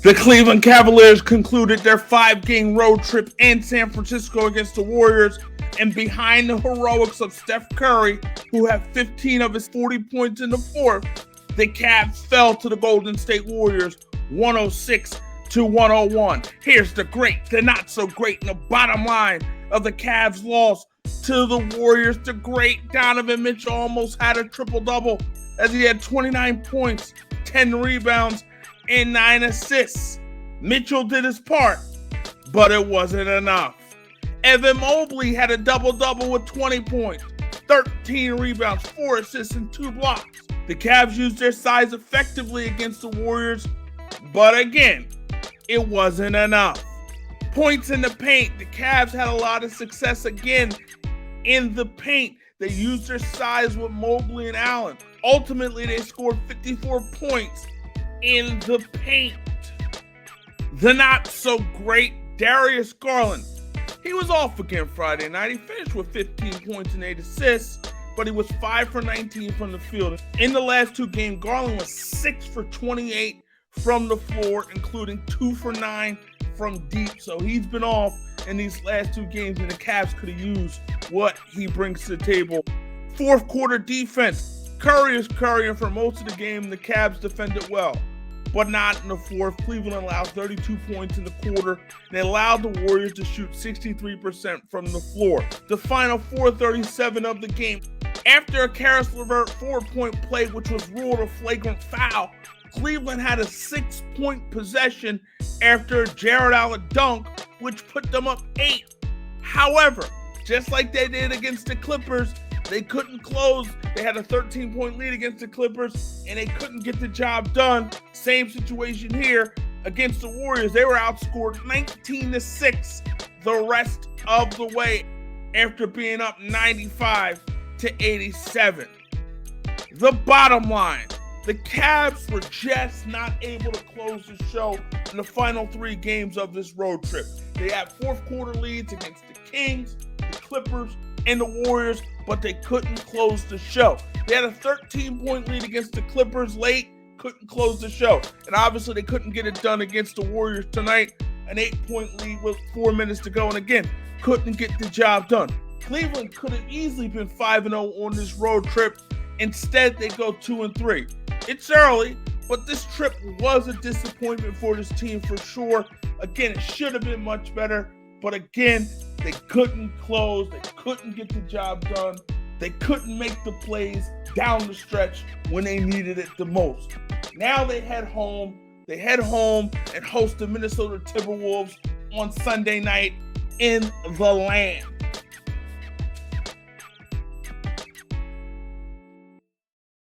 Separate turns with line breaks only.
The Cleveland Cavaliers concluded their 5-game road trip in San Francisco against the Warriors, and behind the heroics of Steph Curry, who had 15 of his 40 points in the fourth, the Cavs fell to the Golden State Warriors 106-101. Here's the great, the not so great, and the bottom line of the Cavs' loss to the Warriors. The great Donovan Mitchell almost had a triple-double as he had 29 points, 10 rebounds, and 9 assists. Mitchell did his part, but it wasn't enough. Evan Mobley had a double-double with 20 points, 13 rebounds, 4 assists, and 2 blocks. The Cavs used their size effectively against the Warriors, but again, it wasn't enough. Points in the paint. The Cavs had a lot of success again in the paint. They used their size with Mobley and Allen. Ultimately, they scored 54 points in the paint. The not-so-great Darius Garland. He was off again Friday night. He finished with 15 points and 8 assists, but he was 5 for 19 from the field. In the last 2 games, Garland was 6 for 28 from the floor, including 2 for 9 from deep. So he's been off in these last 2 games, and the Cavs could have used what he brings to the table. Fourth quarter defense. Curry is currying for most of the game. The Cavs defended well, but not in the fourth. Cleveland allowed 32 points in the quarter, and they allowed the Warriors to shoot 63% from the floor. The final 4:37 of the game. After a Karis LeVert 4-point play, which was ruled a flagrant foul, Cleveland had a 6-point possession after Jared Allen dunk, which put them up 8. However, just like they did against the Clippers, they couldn't close. They had a 13-point lead against the Clippers, and they couldn't get the job done. Same situation here against the Warriors. They were outscored 19-6 the rest of the way after being up 95-87. The bottom line, the Cavs were just not able to close the show in the final 3 games of this road trip. They had fourth quarter leads against the Kings, the Clippers, and the Warriors, but they couldn't close the show. They had a 13-point lead against the Clippers late, couldn't close the show. And obviously they couldn't get it done against the Warriors tonight. An 8-point lead with 4 minutes to go, and again, couldn't get the job done. Cleveland could have easily been 5-0 on this road trip. Instead, they go 2-3. It's early, but this trip was a disappointment for this team for sure. Again, it should have been much better, but again, they couldn't close. They couldn't get the job done. They couldn't make the plays down the stretch when they needed it the most. Now they head home. They head home and host the Minnesota Timberwolves on Sunday night in the land.